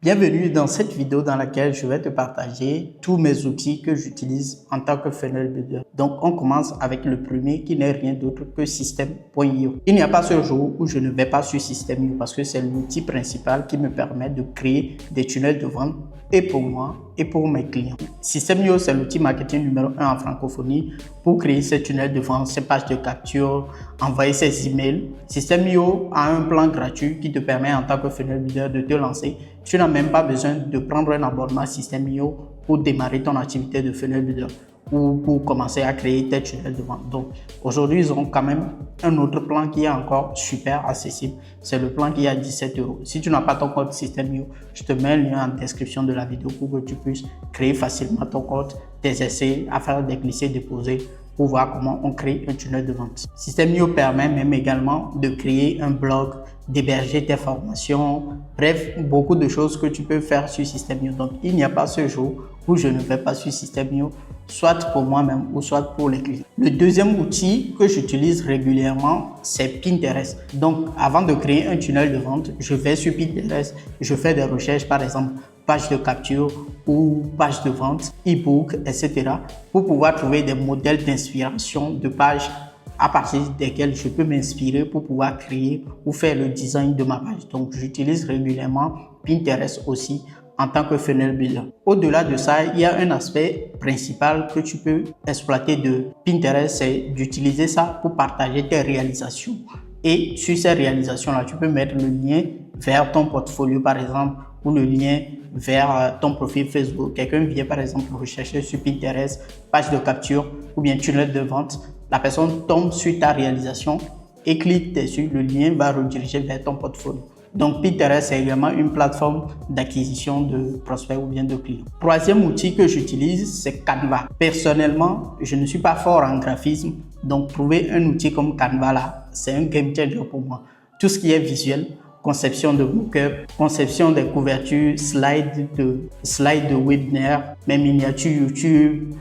Bienvenue dans cette vidéo dans laquelle je vais te partager tous mes outils que j'utilise en tant que funnel builder. Donc, on commence avec le premier qui n'est rien d'autre que System.io. Il n'y a pas ce jour où je ne vais pas sur System.io parce que c'est l'outil principal qui me permet de créer des tunnels de vente et pour moi et pour mes clients. System.io, c'est l'outil marketing numéro 1 en francophonie pour créer ces tunnels de vente, ces pages de capture, envoyer ses emails. System.io a un plan gratuit qui te permet en tant que funnel builder de te lancer. Tu n'as même pas besoin de prendre un abonnement System.io pour démarrer ton activité de funnel builder ou pour commencer à créer tes tunnels de vente. Donc aujourd'hui, ils ont quand même un autre plan qui est encore super accessible. C'est le plan qui est à 17 €. Si tu n'as pas ton compte System.io, je te mets un lien en description de la vidéo pour que tu puisses créer facilement ton compte, tes essais, à faire des glisser-déposer pour voir comment on crée un tunnel de vente. System.io permet même également de créer un blog, d'héberger tes formations, bref, beaucoup de choses que tu peux faire sur System.io. Donc, il n'y a pas ce jour où je ne vais pas sur System.io, soit pour moi-même ou soit pour les clients. Le deuxième outil que j'utilise régulièrement, c'est Pinterest. Donc, avant de créer un tunnel de vente, je vais sur Pinterest, je fais des recherches, par exemple, page de capture ou page de vente, e-book, etc. pour pouvoir trouver des modèles d'inspiration de pages à partir desquels je peux m'inspirer pour pouvoir créer ou faire le design de ma page. Donc, j'utilise régulièrement Pinterest aussi en tant que funnel builder. Au-delà de ça, il y a un aspect principal que tu peux exploiter de Pinterest, c'est d'utiliser ça pour partager tes réalisations. Et sur ces réalisations-là, tu peux mettre le lien vers ton portfolio, par exemple, ou le lien vers ton profil Facebook. Quelqu'un vient, par exemple, rechercher sur Pinterest, page de capture ou bien tunnel de vente. La personne tombe sur ta réalisation et clique dessus. Le lien va rediriger vers ton portfolio. Donc, Pinterest, c'est également une plateforme d'acquisition de prospects ou bien de clients. Troisième outil que j'utilise, c'est Canva. Personnellement, je ne suis pas fort en graphisme. Donc, trouver un outil comme Canva, là, c'est un game changer pour moi. Tout ce qui est visuel, conception de mock-up, conception des couvertures, slide de webinaire, mes miniatures YouTube,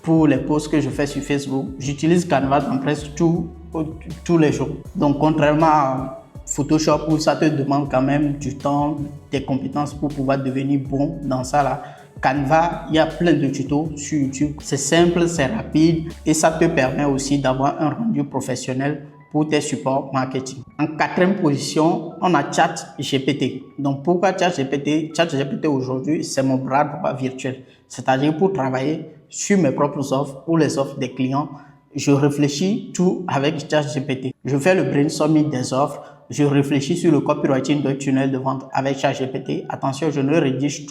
pour les posts que je fais sur Facebook. J'utilise Canva dans presque tous les jours. Donc, contrairement à Photoshop où ça te demande quand même du temps, des compétences pour pouvoir devenir bon dans ça là. Canva, il y a plein de tutos sur YouTube. C'est simple, c'est rapide et ça te permet aussi d'avoir un rendu professionnel pour tes supports marketing. En quatrième position, on a ChatGPT. Donc pourquoi ChatGPT? ChatGPT aujourd'hui, c'est mon bras droit virtuel. C'est-à-dire pour travailler sur mes propres offres ou les offres des clients, je réfléchis tout avec ChatGPT. Je fais le brainstorming des offres. Je réfléchis sur le copywriting d'un tunnel de vente avec ChatGPT. Attention, je ne rédige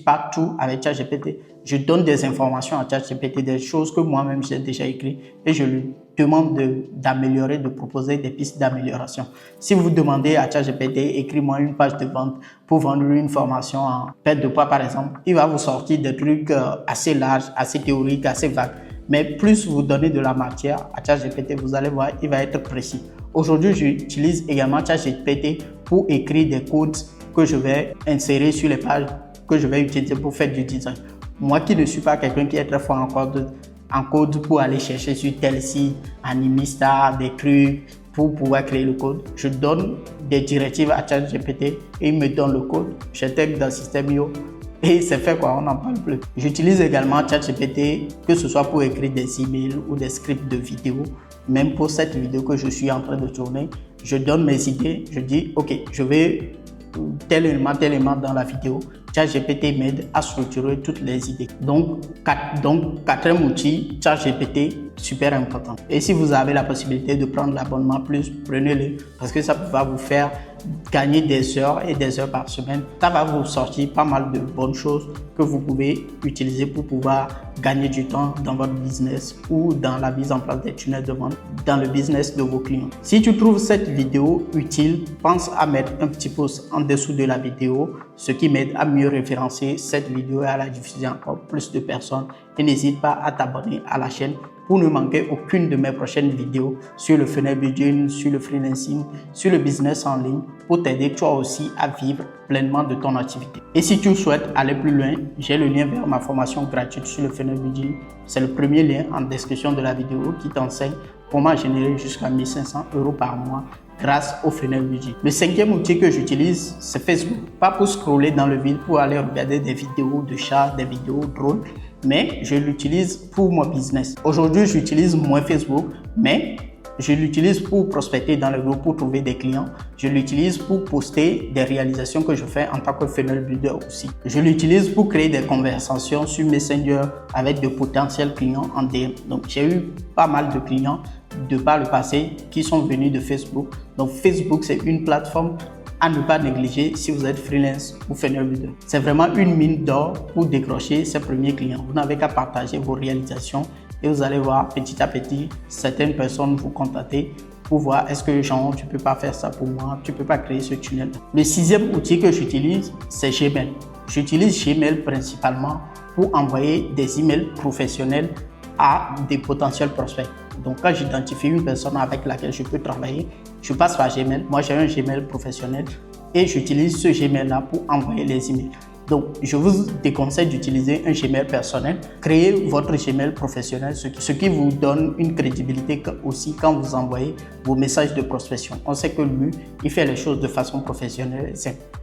pas tout avec ChatGPT. Je donne des informations à ChatGPT, des choses que moi-même j'ai déjà écrites et je lui demande d'améliorer, de proposer des pistes d'amélioration. Si vous demandez à ChatGPT, écris-moi une page de vente pour vendre une formation en perte de poids par exemple, il va vous sortir des trucs assez larges, assez théoriques, assez vagues. Mais plus vous donnez de la matière à ChatGPT, vous allez voir, il va être précis. Aujourd'hui, j'utilise également ChatGPT pour écrire des codes que je vais insérer sur les pages que je vais utiliser pour faire du design. Moi qui ne suis pas quelqu'un qui est très fort en code pour aller chercher sur tel site, Animista, des trucs pour pouvoir créer le code, je donne des directives à ChatGPT et il me donne le code. J'intègre dans System.io et c'est fait quoi, on n'en parle plus. J'utilise également ChatGPT, que ce soit pour écrire des emails ou des scripts de vidéo. Même pour cette vidéo que je suis en train de tourner, je donne mes idées, je dis ok, je vais tel élément dans la vidéo. ChatGPT m'aide à structurer toutes les idées. Donc quatrième outil, ChatGPT, super important. Et si vous avez la possibilité de prendre l'abonnement plus, prenez-le parce que ça va vous faire gagner des heures et des heures par semaine. Ça va vous sortir pas mal de bonnes choses que vous pouvez utiliser pour pouvoir gagner du temps dans votre business ou dans la mise en place des tunnels de vente dans le business de vos clients. Si tu trouves cette vidéo utile, pense à mettre un petit pouce en dessous de la vidéo, ce qui m'aide à mieux référencer cette vidéo et à la diffuser encore plus de personnes. Et n'hésite pas à t'abonner à la chaîne pour ne manquer aucune de mes prochaines vidéos sur le funnel building, sur le freelancing, sur le business en ligne pour t'aider toi aussi à vivre pleinement de ton activité. Et si tu souhaites aller plus loin, j'ai le lien vers ma formation gratuite sur le funnel building. C'est le premier lien en description de la vidéo qui t'enseigne comment générer jusqu'à 1 500 € par mois grâce au funnel budget. Le cinquième outil que j'utilise, c'est Facebook. Pas pour scroller dans le vide, pour aller regarder des vidéos de chats, des vidéos drôles, mais je l'utilise pour mon business. Aujourd'hui, j'utilise moins Facebook, mais je l'utilise pour prospecter dans le groupe, pour trouver des clients. Je l'utilise pour poster des réalisations que je fais en tant que funnel builder aussi. Je l'utilise pour créer des conversations sur Messenger avec de potentiels clients en DM. Donc, j'ai eu pas mal de clients de par le passé qui sont venus de Facebook. Donc, Facebook, c'est une plateforme à ne pas négliger si vous êtes freelance ou funnel builder. C'est vraiment une mine d'or pour décrocher ses premiers clients. Vous n'avez qu'à partager vos réalisations et vous allez voir petit à petit certaines personnes vous contacter pour voir est-ce que Jean, tu peux pas faire ça pour moi, tu peux pas créer ce tunnel. Le sixième outil que j'utilise, c'est Gmail. J'utilise Gmail principalement pour envoyer des emails professionnels à des potentiels prospects. Donc, quand j'identifie une personne avec laquelle je peux travailler, je passe par Gmail. Moi, j'ai un Gmail professionnel et j'utilise ce Gmail-là pour envoyer les emails. Donc, je vous déconseille d'utiliser un Gmail personnel. Créez votre Gmail professionnel, ce qui vous donne une crédibilité aussi quand vous envoyez vos messages de prospection. On sait que lui, il fait les choses de façon professionnelle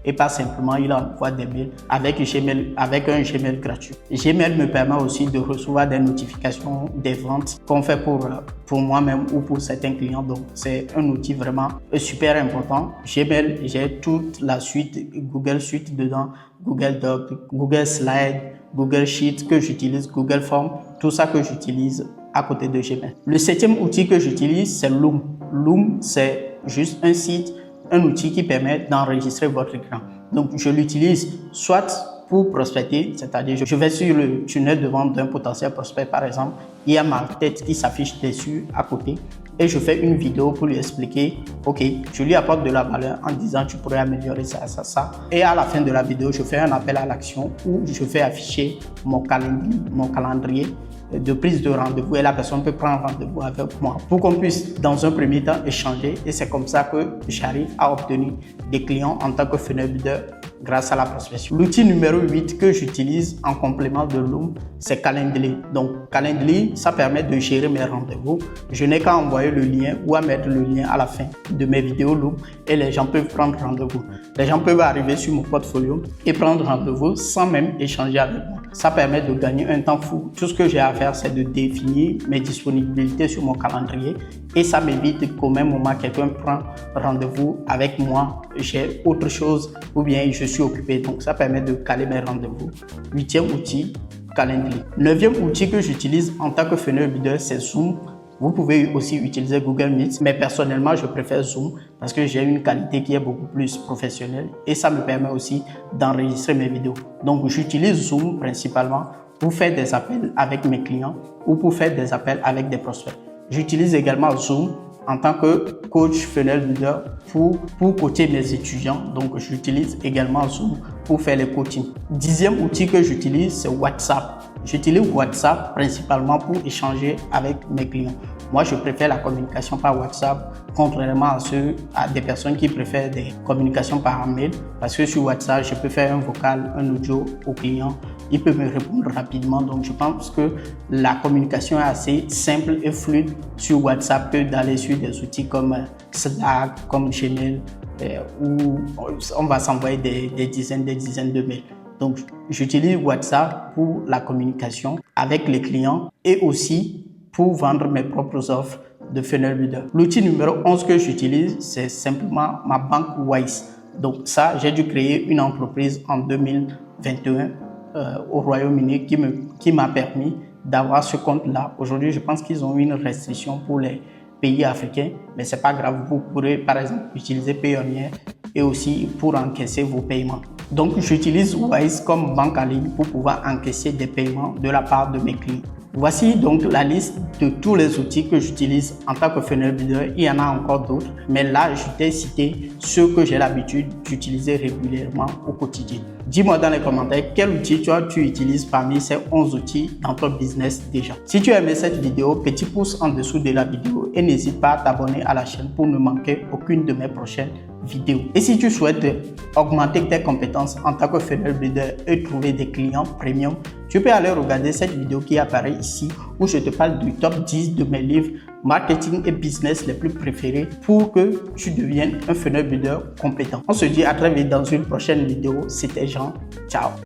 et pas simplement il envoie des mails avec un Gmail gratuit. Gmail me permet aussi de recevoir des notifications des ventes qu'on fait pour moi-même ou pour certains clients. Donc, c'est un outil vraiment super important. Gmail, j'ai toute la suite, Google Suite dedans, Google Doc, Google Slide, Google Sheet que j'utilise, Google Form, tout ça que j'utilise à côté de Gmail. Le septième outil que j'utilise, c'est Loom. Loom, c'est juste un site, un outil qui permet d'enregistrer votre écran. Donc, je l'utilise soit pour prospecter, c'est-à-dire je vais sur le tunnel de vente d'un potentiel prospect par exemple, il y a ma tête qui s'affiche dessus à côté et je fais une vidéo pour lui expliquer, ok, je lui apporte de la valeur en disant tu pourrais améliorer ça, ça, ça. Et à la fin de la vidéo, je fais un appel à l'action où je fais afficher mon calendrier de prise de rendez-vous et la personne peut prendre rendez-vous avec moi pour qu'on puisse dans un premier temps échanger et c'est comme ça que j'arrive à obtenir des clients en tant que funnel builder grâce à la prospection. L'outil numéro 8 que j'utilise en complément de Loom, c'est Calendly. Donc Calendly, ça permet de gérer mes rendez-vous. Je n'ai qu'à envoyer le lien ou à mettre le lien à la fin de mes vidéos Loom et les gens peuvent prendre rendez-vous. Les gens peuvent arriver sur mon portfolio et prendre rendez-vous sans même échanger avec moi. Ça permet de gagner un temps fou. Tout ce que j'ai à faire, c'est de définir mes disponibilités sur mon calendrier et ça m'évite qu'au même moment quelqu'un prend rendez-vous avec moi, j'ai autre chose ou bien je suis occupé. Donc ça permet de caler mes rendez-vous. Huitième outil, Calendly. Neuvième outil que j'utilise en tant que funnel builder, c'est Zoom. Vous pouvez aussi utiliser Google Meet, mais personnellement, je préfère Zoom parce que j'ai une qualité qui est beaucoup plus professionnelle et ça me permet aussi d'enregistrer mes vidéos. Donc, j'utilise Zoom principalement pour faire des appels avec mes clients ou pour faire des appels avec des prospects. J'utilise également Zoom en tant que coach funnel builder pour coacher mes étudiants. Donc, j'utilise également Zoom pour faire les coachings. Dixième outil que j'utilise, c'est WhatsApp. J'utilise WhatsApp principalement pour échanger avec mes clients. Moi, je préfère la communication par WhatsApp, contrairement à des personnes qui préfèrent des communications par mail. Parce que sur WhatsApp, je peux faire un vocal, un audio au client. Il peut me répondre rapidement. Donc, je pense que la communication est assez simple et fluide sur WhatsApp que d'aller sur des outils comme Slack, comme Gmail, où on va s'envoyer des dizaines de mails. Donc, j'utilise WhatsApp pour la communication avec les clients et aussi pour vendre mes propres offres de funnel builder. L'outil numéro 11 que j'utilise, c'est simplement ma banque Wise. Donc ça, j'ai dû créer une entreprise en 2021 au Royaume-Uni qui m'a permis d'avoir ce compte-là. Aujourd'hui, je pense qu'ils ont une restriction pour les pays africains, mais c'est pas grave. Vous pourrez par exemple utiliser Payoneer et aussi pour encaisser vos paiements. Donc, j'utilise Wise comme banque en ligne pour pouvoir encaisser des paiements de la part de mes clients. Voici donc la liste de tous les outils que j'utilise en tant que funnel builder. Il y en a encore d'autres, mais là, je t'ai cité ceux que j'ai l'habitude d'utiliser régulièrement au quotidien. Dis-moi dans les commentaires quel outil tu utilises parmi ces 11 outils dans ton business déjà. Si tu as aimé cette vidéo, petit pouce en dessous de la vidéo et n'hésite pas à t'abonner à la chaîne pour ne manquer aucune de mes prochaines vidéos. Et si tu souhaites augmenter tes compétences en tant que funnel builder et trouver des clients premium, tu peux aller regarder cette vidéo qui apparaît ici où je te parle du top 10 de mes livres marketing et business les plus préférés pour que tu deviennes un funnel builder compétent. On se dit à très vite dans une prochaine vidéo. C'était Jean. Ciao.